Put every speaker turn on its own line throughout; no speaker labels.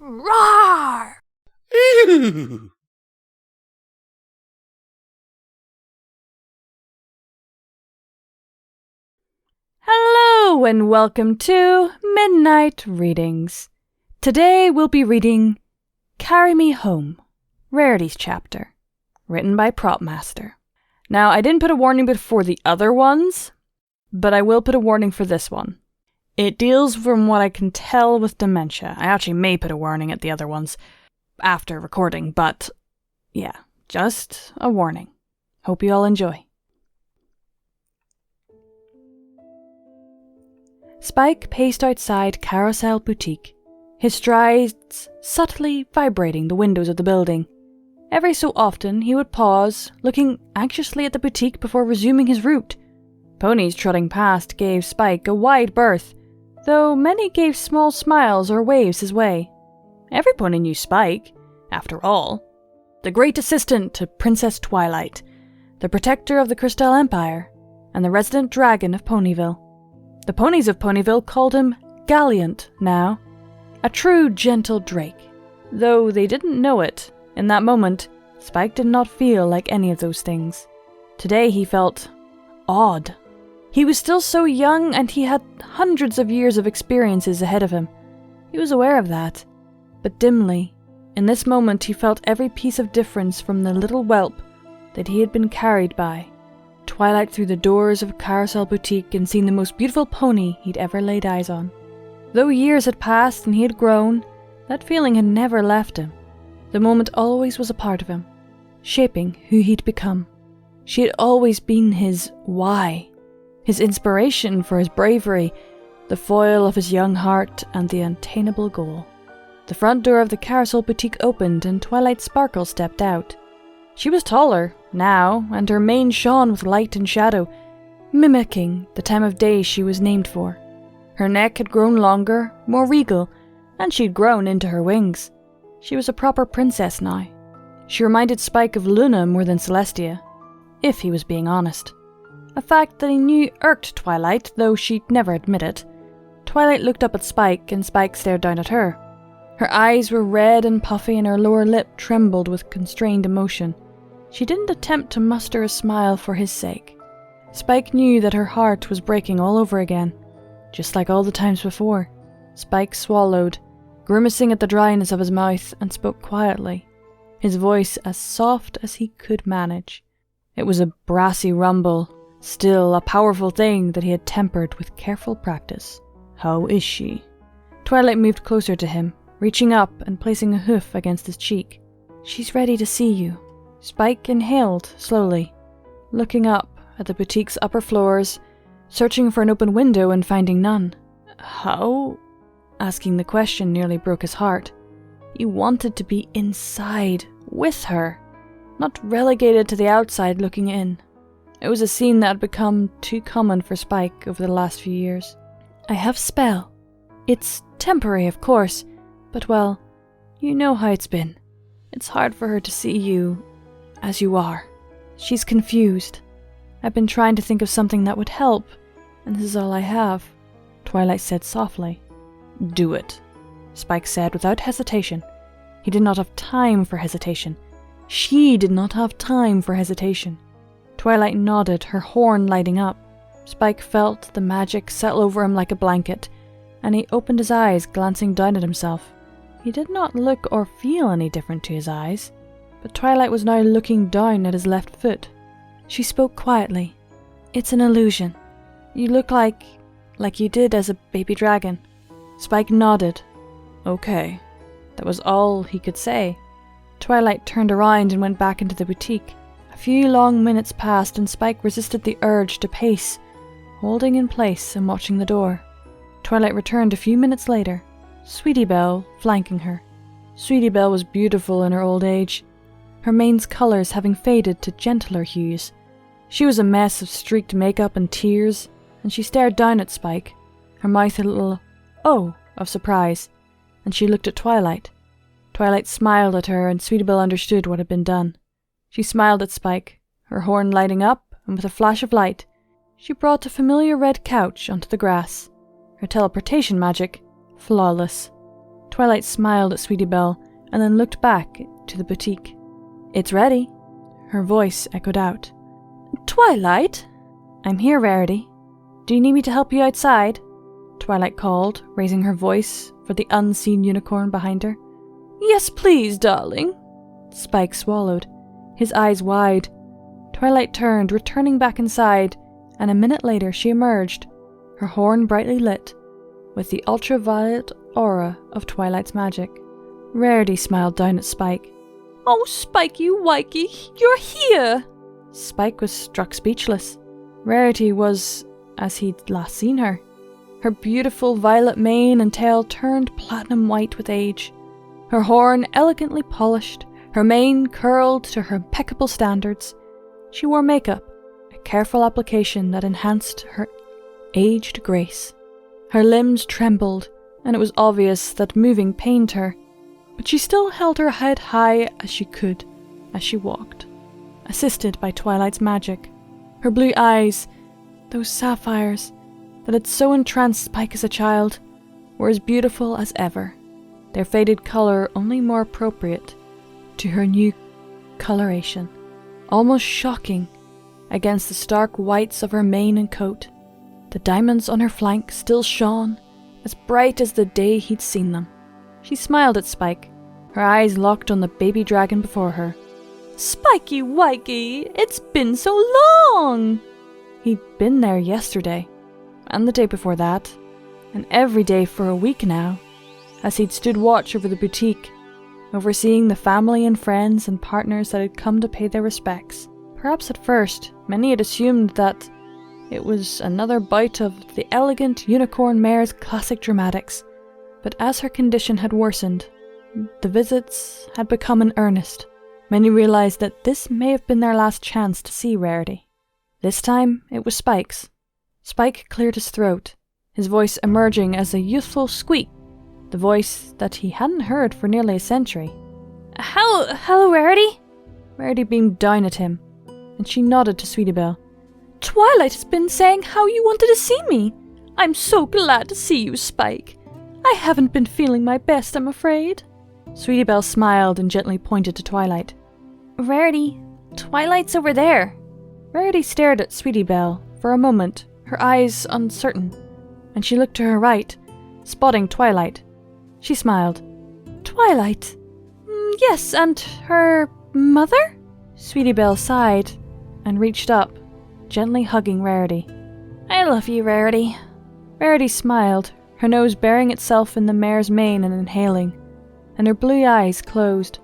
Roar!
Ew.
Hello and welcome to Midnight Readings. Today we'll be reading Carry Me Home, Rarities chapter, written by Propmaster. Now, I didn't put a warning before the other ones, but I will put a warning for this one. It deals from what I can tell with dementia. I actually may put a warning at the other ones after recording, but yeah, just a warning. Hope you all enjoy. Spike paced outside Carousel Boutique, his strides subtly vibrating the windows of the building. Every so often he would pause, looking anxiously at the boutique before resuming his route. Ponies trotting past gave Spike a wide berth, though many gave small smiles or waves his way. Every pony knew Spike, after all. The great assistant to Princess Twilight, the protector of the Crystal Empire, and the resident dragon of Ponyville. The ponies of Ponyville called him Gallant now, a true gentle drake. Though they didn't know it, in that moment, Spike did not feel like any of those things. Today he felt odd. He was still so young and he had hundreds of years of experiences ahead of him. He was aware of that, but dimly. In this moment he felt every piece of difference from the little whelp that he had been carried by. Twilight through the doors of Carousel Boutique and seen the most beautiful pony he'd ever laid eyes on. Though years had passed and he had grown, that feeling had never left him. The moment always was a part of him, shaping who he'd become. She had always been his why, his inspiration for his bravery, the foil of his young heart, and the unattainable goal. The front door of the Carousel Boutique opened and Twilight Sparkle stepped out. She was taller, now, and her mane shone with light and shadow, mimicking the time of day she was named for. Her neck had grown longer, more regal, and she'd grown into her wings. She was a proper princess now. She reminded Spike of Luna more than Celestia, if he was being honest. A fact that he knew irked Twilight, though she'd never admit it. Twilight looked up at Spike, and Spike stared down at her. Her eyes were red and puffy, and her lower lip trembled with constrained emotion. She didn't attempt to muster a smile for his sake. Spike knew that her heart was breaking all over again, just like all the times before. Spike swallowed, grimacing at the dryness of his mouth, and spoke quietly, his voice as soft as he could manage. It was a brassy rumble, still a powerful thing that he had tempered with careful practice. "How is she?" Twilight moved closer to him, reaching up and placing a hoof against his cheek. "She's ready to see you." Spike inhaled slowly, looking up at the boutique's upper floors, searching for an open window and finding none. How? Asking the question nearly broke his heart. He wanted to be inside, with her, not relegated to the outside looking in. It was a scene that had become too common for Spike over the last few years. "I have spell. It's temporary, of course, but well, you know how it's been. It's hard for her to see you as you are. She's confused. I've been trying to think of something that would help, and this is all I have," Twilight said softly. "Do it," Spike said without hesitation. He did not have time for hesitation. She did not have time for hesitation. Twilight nodded, her horn lighting up. Spike felt the magic settle over him like a blanket, and he opened his eyes, glancing down at himself. He did not look or feel any different to his eyes, but Twilight was now looking down at his left foot. She spoke quietly. "It's an illusion. You look like you did as a baby dragon." Spike nodded. "Okay." That was all he could say. Twilight turned around and went back into the boutique. A few long minutes passed and Spike resisted the urge to pace, holding in place and watching the door. Twilight returned a few minutes later, Sweetie Belle flanking her. Sweetie Belle was beautiful in her old age, her mane's colours having faded to gentler hues. She was a mess of streaked makeup and tears, and she stared down at Spike, her mouth a little "oh" of surprise, and she looked at Twilight. Twilight smiled at her, and Sweetie Belle understood what had been done. She smiled at Spike, her horn lighting up, and with a flash of light, she brought a familiar red couch onto the grass, her teleportation magic flawless. Twilight smiled at Sweetie Belle and then looked back to the boutique. "It's ready." Her voice echoed out. "Twilight?" "I'm here, Rarity. Do you need me to help you outside?" Twilight called, raising her voice for the unseen unicorn behind her. "Yes, please, darling." Spike swallowed, his eyes wide. Twilight turned, returning back inside, and a minute later she emerged, her horn brightly lit, with the ultraviolet aura of Twilight's magic. Rarity smiled down at Spike. "Oh, Spikey Wikey, you're here!" Spike was struck speechless. Rarity was as he'd last seen her. Her beautiful violet mane and tail turned platinum white with age. Her horn elegantly polished, her mane curled to her impeccable standards. She wore makeup, a careful application that enhanced her aged grace. Her limbs trembled, and it was obvious that moving pained her, but she still held her head high as she could as she walked, assisted by Twilight's magic. Her blue eyes, those sapphires that had so entranced Spike as a child, were as beautiful as ever, their faded colour only more appropriate to her new coloration, almost shocking against the stark whites of her mane and coat. The diamonds on her flank still shone, as bright as the day he'd seen them. She smiled at Spike, her eyes locked on the baby dragon before her. "Spikey Wikey, it's been so long!" He'd been there yesterday, and the day before that, and every day for a week now, as he'd stood watch over the boutique, overseeing the family and friends and partners that had come to pay their respects. Perhaps at first, many had assumed that it was another bout of the elegant unicorn mare's classic dramatics, but as her condition had worsened, the visits had become in earnest. Many realized that this may have been their last chance to see Rarity. This time, it was Spike's. Spike cleared his throat, his voice emerging as a youthful squeak, the voice that he hadn't heard for nearly a century. Hello, Rarity?" Rarity beamed down at him, and she nodded to Sweetie Belle. "Twilight has been saying how you wanted to see me. I'm so glad to see you, Spike. I haven't been feeling my best, I'm afraid." Sweetie Belle smiled and gently pointed to Twilight. "Rarity, Twilight's over there." Rarity stared at Sweetie Belle for a moment, her eyes uncertain, and she looked to her right, spotting Twilight. She smiled. "Twilight? Yes, and her mother?" Sweetie Belle sighed and reached up, gently hugging Rarity. "I love you, Rarity." Rarity smiled, her nose burying itself in the mare's mane and inhaling, and her blue eyes closed.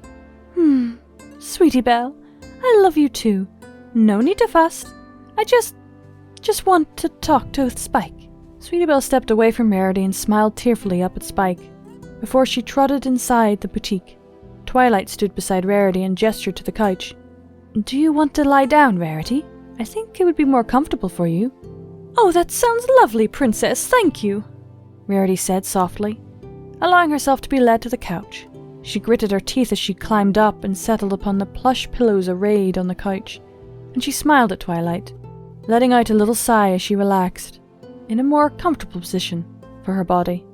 Sweetie Belle, I love you too. No need to fuss. I just want to talk to Spike." Sweetie Belle stepped away from Rarity and smiled tearfully up at Spike, before she trotted inside the boutique. Twilight stood beside Rarity and gestured to the couch. "Do you want to lie down, Rarity? I think it would be more comfortable for you." "Oh, that sounds lovely, Princess, thank you," Rarity said softly, allowing herself to be led to the couch. She gritted her teeth as she climbed up and settled upon the plush pillows arrayed on the couch, and she smiled at Twilight, letting out a little sigh as she relaxed, in a more comfortable position for her body.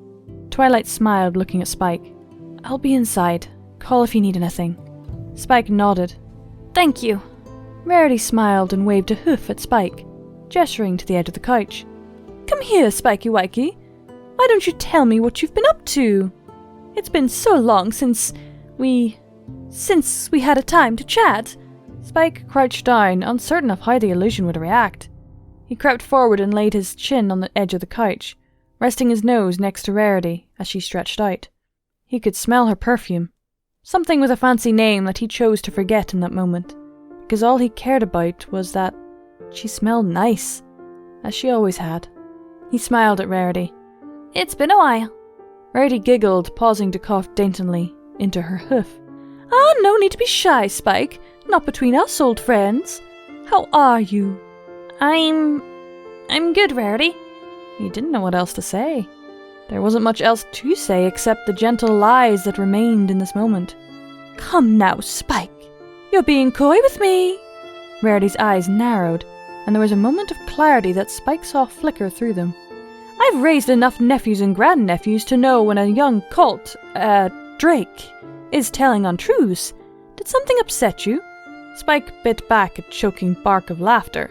Twilight smiled, looking at Spike. "I'll be inside. Call if you need anything." Spike nodded. "Thank you." Rarity smiled and waved a hoof at Spike, gesturing to the edge of the couch. "Come here, Spikey Wikey. Why don't you tell me what you've been up to? It's been so long since we had a time to chat." Spike crouched down, uncertain of how the illusion would react. He crept forward and laid his chin on the edge of the couch, resting his nose next to Rarity as she stretched out. He could smell her perfume, something with a fancy name that he chose to forget in that moment, because all he cared about was that she smelled nice, as she always had. He smiled at Rarity. "It's been a while." Rarity giggled, pausing to cough daintily into her hoof. "Ah, no need to be shy, Spike. Not between us, old friends. How are you?" I'm good, Rarity." He didn't know what else to say. There wasn't much else to say except the gentle lies that remained in this moment. "Come now, Spike. You're being coy with me." Rarity's eyes narrowed, and there was a moment of clarity that Spike saw flicker through them. I've raised enough nephews and grandnephews to know when a young Drake, is telling untruths. Did something upset you? Spike bit back a choking bark of laughter.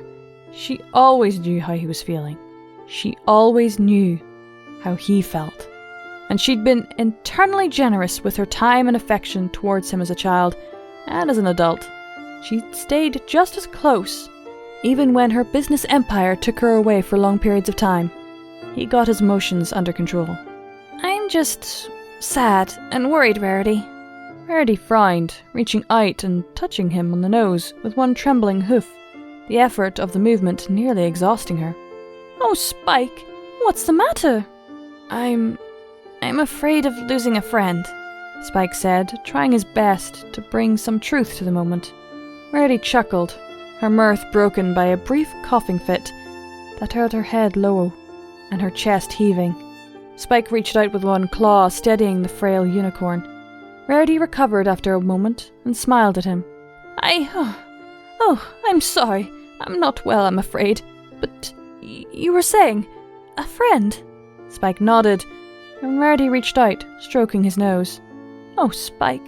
She always knew how he was feeling. She always knew how he felt. And she'd been eternally generous with her time and affection towards him as a child and as an adult. She stayed just as close, even when her business empire took her away for long periods of time. He got his emotions under control. I'm just sad and worried, Rarity. Rarity frowned, reaching out and touching him on the nose with one trembling hoof, the effort of the movement nearly exhausting her. Oh, Spike, what's the matter? I'm afraid of losing a friend, Spike said, trying his best to bring some truth to the moment. Rarity chuckled, her mirth broken by a brief coughing fit that held her head low and her chest heaving. Spike reached out with one claw, steadying the frail unicorn. Rarity recovered after a moment and smiled at him. I'm sorry. I'm not well, I'm afraid. But you were saying, a friend? Spike nodded, and Rarity reached out, stroking his nose. Oh, Spike,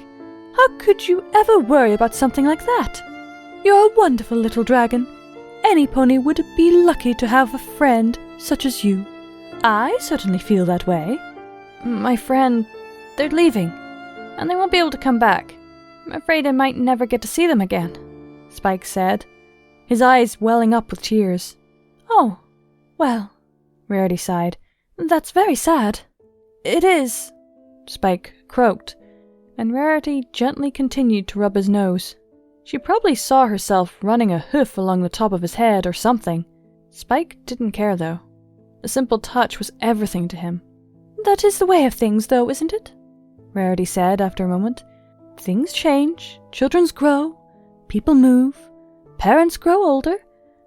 how could you ever worry about something like that? You're a wonderful little dragon. Any pony would be lucky to have a friend such as you. I certainly feel that way. My friend, they're leaving, and they won't be able to come back. I'm afraid I might never get to see them again, Spike said, his eyes welling up with tears. Oh, well, Rarity sighed. That's very sad. It is, Spike croaked, and Rarity gently continued to rub his nose. She probably saw herself running a hoof along the top of his head or something. Spike didn't care, though. The simple touch was everything to him. That is the way of things, though, isn't it? Rarity said after a moment. Things change, children grow, people move, parents grow older,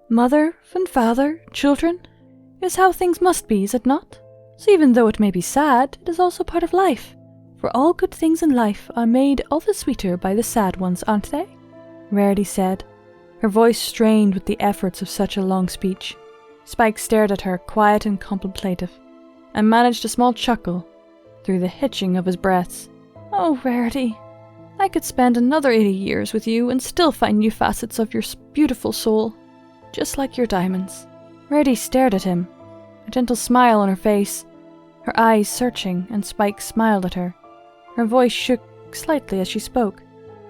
mother and father, children. It is how things must be, is it not? So even though it may be sad, it is also part of life. For all good things in life are made all the sweeter by the sad ones, aren't they? Rarity said, her voice strained with the efforts of such a long speech. Spike stared at her, quiet and contemplative, and managed a small chuckle through the hitching of his breaths. Oh, Rarity, I could spend another 80 years with you and still find new facets of your beautiful soul, just like your diamonds. Rarity stared at him, a gentle smile on her face, her eyes searching, and Spike smiled at her. Her voice shook slightly as she spoke.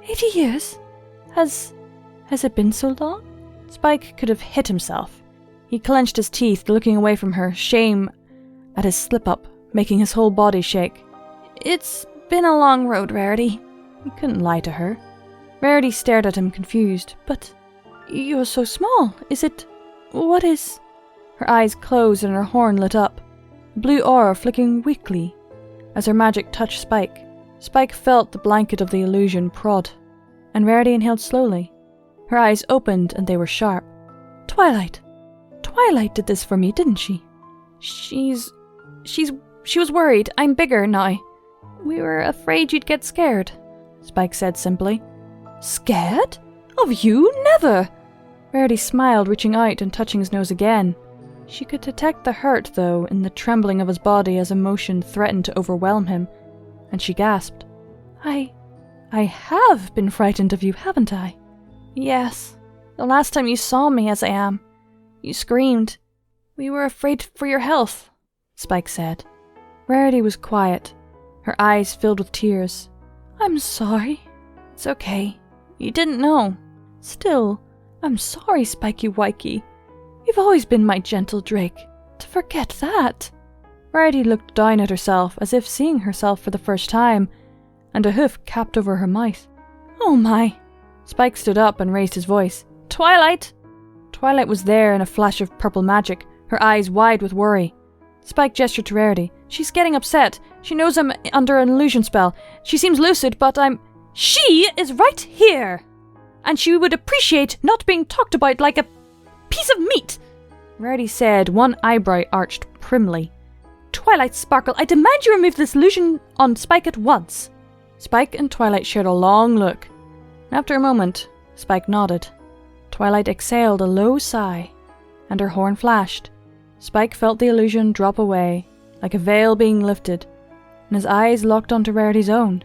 80 years? Has it been so long? Spike could have hit himself. He clenched his teeth, looking away from her, shame at his slip-up, making his whole body shake. It's been a long road, Rarity. He couldn't lie to her. Rarity stared at him, confused. But you're so small. What is... Her eyes closed and her horn lit up, blue aura flicking weakly as her magic touched Spike. Spike felt the blanket of the illusion prod, and Rarity inhaled slowly. Her eyes opened and they were sharp. Twilight did this for me, didn't she? She was worried. I'm bigger now. We were afraid you'd get scared, Spike said simply. Scared? Of you? Never! Rarity smiled, reaching out and touching his nose again. She could detect the hurt, though, in the trembling of his body as emotion threatened to overwhelm him, and she gasped. I have been frightened of you, haven't I? Yes. The last time you saw me as I am, you screamed. We were afraid for your health, Spike said. Rarity was quiet, her eyes filled with tears. I'm sorry. It's okay. You didn't know. Still, I'm sorry, Spiky Wikey. You've always been my gentle Drake. To forget that. Rarity looked down at herself as if seeing herself for the first time, and a hoof capped over her mouth. Oh my. Spike stood up and raised his voice. Twilight! Twilight was there in a flash of purple magic, her eyes wide with worry. Spike gestured to Rarity. She's getting upset. She knows I'm under an illusion spell. She seems lucid, but She is right here! And she would appreciate not being talked about like a piece of meat, Rarity said, one eyebrow arched primly. Twilight Sparkle, I demand you remove this illusion on Spike at once. Spike and Twilight shared a long look. After a moment, Spike nodded. Twilight exhaled a low sigh, and her horn flashed. Spike felt the illusion drop away, like a veil being lifted, and his eyes locked onto Rarity's own,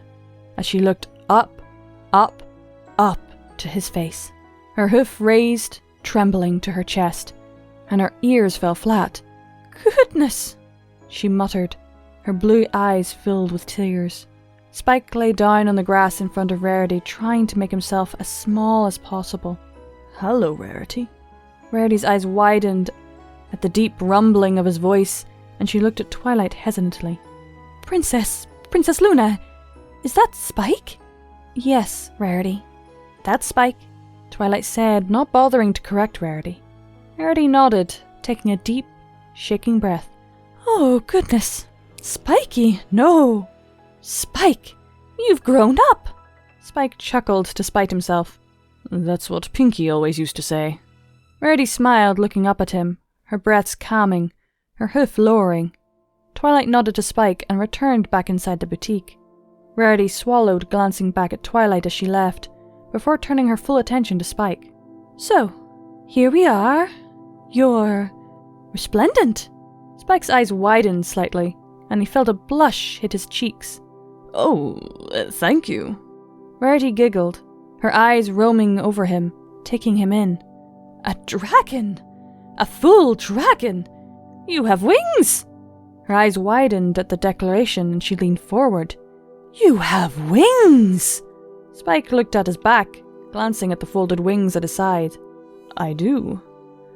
as she looked up, up, up to his face. Her hoof raised, trembling to her chest, and her ears fell flat. "Goodness!" she muttered, her blue eyes filled with tears. Spike lay down on the grass in front of Rarity, trying to make himself as small as possible. "Hello, Rarity." Rarity's eyes widened at the deep rumbling of his voice, and she looked at Twilight hesitantly. Princess Luna, is that Spike?" "Yes, Rarity, that's Spike," Twilight said, not bothering to correct Rarity. Rarity nodded, taking a deep, shaking breath. "Oh, goodness. Spikey, no. Spike, you've grown up." Spike chuckled to spite himself. "That's what Pinky always used to say." Rarity smiled, looking up at him, her breaths calming, her hoof lowering. Twilight nodded to Spike and returned back inside the boutique. Rarity swallowed, glancing back at Twilight as she left, before turning her full attention to Spike. "So, here we are. You're resplendent." Spike's eyes widened slightly, and he felt a blush hit his cheeks. "Oh, thank you." Rarity giggled, her eyes roaming over him, taking him in. "A dragon! A full dragon! You have wings!" Her eyes widened at the declaration, and she leaned forward. "You have wings!" Spike looked at his back, glancing at the folded wings at his side. "I do."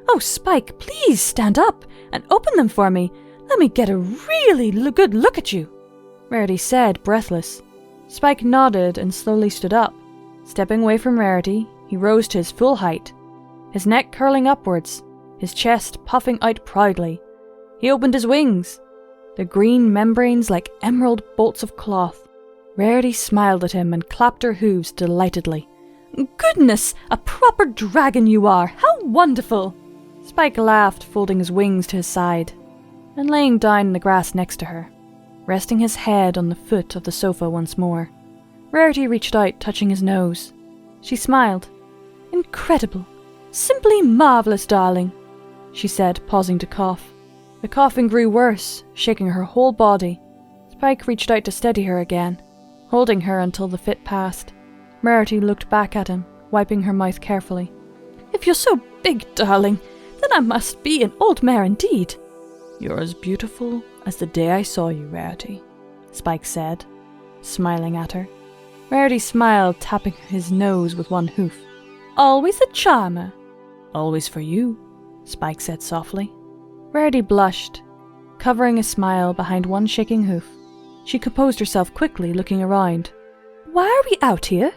"Oh, Spike, please stand up and open them for me. Let me get a really good look at you," Rarity said, breathless. Spike nodded and slowly stood up. Stepping away from Rarity, he rose to his full height, his neck curling upwards, his chest puffing out proudly. He opened his wings, the green membranes like emerald bolts of cloth. Rarity smiled at him and clapped her hooves delightedly. "Goodness, a proper dragon you are! How wonderful!" Spike laughed, folding his wings to his side, and laying down in the grass next to her, resting his head on the foot of the sofa once more. Rarity reached out, touching his nose. She smiled. "Incredible! Simply marvellous, darling," she said, pausing to cough. The coughing grew worse, shaking her whole body. Spike reached out to steady her again, holding her until the fit passed. Rarity looked back at him, wiping her mouth carefully. "If you're so big, darling, then I must be an old mare indeed." "You're as beautiful as the day I saw you, Rarity," Spike said, smiling at her. Rarity smiled, tapping his nose with one hoof. "Always a charmer." "Always for you," Spike said softly. Rarity blushed, covering a smile behind one shaking hoof. She composed herself quickly, looking around. "Why are we out here?"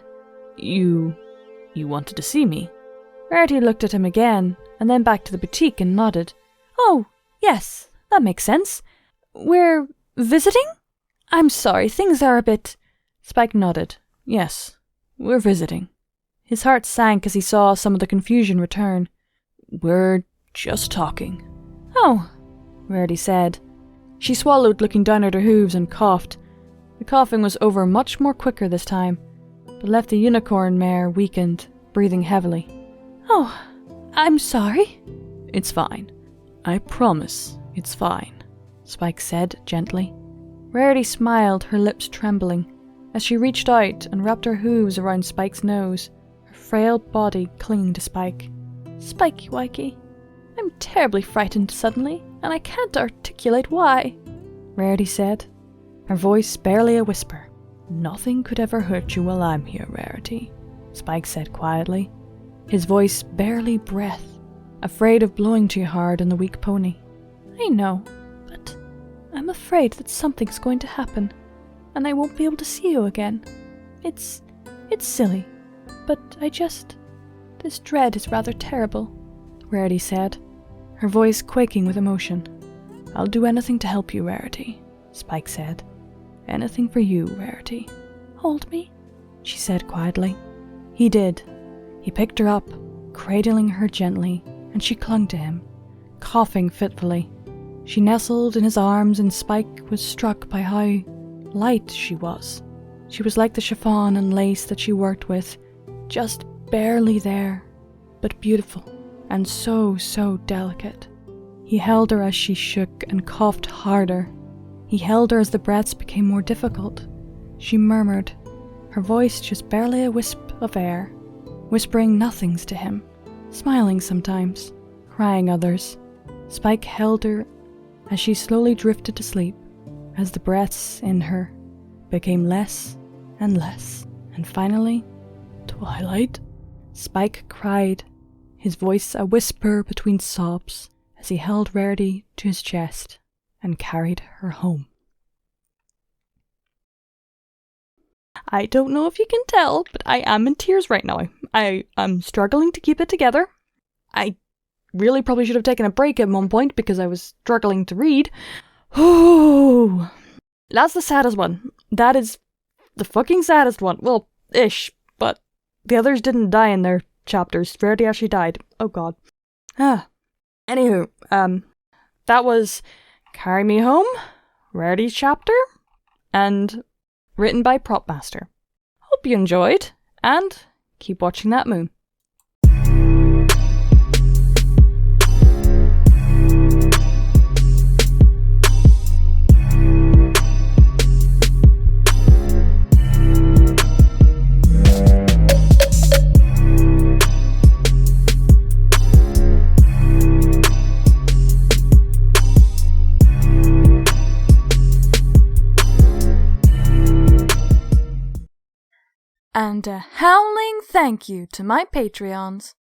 You wanted to see me?" Rarity looked at him again, and then back to the boutique and nodded. "Oh, yes, that makes sense. We're visiting? I'm sorry, things are a bit..." Spike nodded. "Yes, we're visiting." His heart sank as he saw some of the confusion return. "We're just talking." "Oh," Rarity said. She swallowed, looking down at her hooves, and coughed. The coughing was over much more quicker this time, but left the unicorn mare weakened, breathing heavily. "Oh, I'm sorry." "It's fine. I promise it's fine," Spike said gently. Rarity smiled, her lips trembling, as she reached out and wrapped her hooves around Spike's nose, her frail body clinging to Spike. "Spikey Wikey, I'm terribly frightened suddenly, and I can't articulate why," Rarity said, her voice barely a whisper. "Nothing could ever hurt you while I'm here, Rarity," Spike said quietly, his voice barely breath, afraid of blowing too hard on the weak pony. "I know, but I'm afraid that something's going to happen, and I won't be able to see you again. It's silly, but this dread is rather terrible," Rarity said, her voice quaking with emotion. "I'll do anything to help you, Rarity," Spike said. "Anything for you, Rarity." "Hold me," she said quietly. He did. He picked her up, cradling her gently, and she clung to him, coughing fitfully. She nestled in his arms, and Spike was struck by how light she was. She was like the chiffon and lace that she worked with, just barely there, but beautiful, and so delicate. He held her as she shook and coughed harder. He held her as the breaths became more difficult. She murmured, her voice just barely a wisp of air, whispering nothings to him, smiling sometimes, crying others. Spike held her as she slowly drifted to sleep, as the breaths in her became less and less, and finally, twilight. Spike cried, his voice a whisper between sobs, as he held Rarity to his chest and carried her home. I don't know if you can tell, but I am in tears right now. I'm struggling to keep it together. I really probably should have taken a break at one point because I was struggling to read. Oh, that's the saddest one. That is the fucking saddest one. Well, ish, but the others didn't die in their chapters. Rarity actually died. Oh god. Anywho, that was Carry Me Home, Rarity's chapter, and written by Propmaster. Hope you enjoyed, and keep watching that moon. And a howling thank you to my Patreons.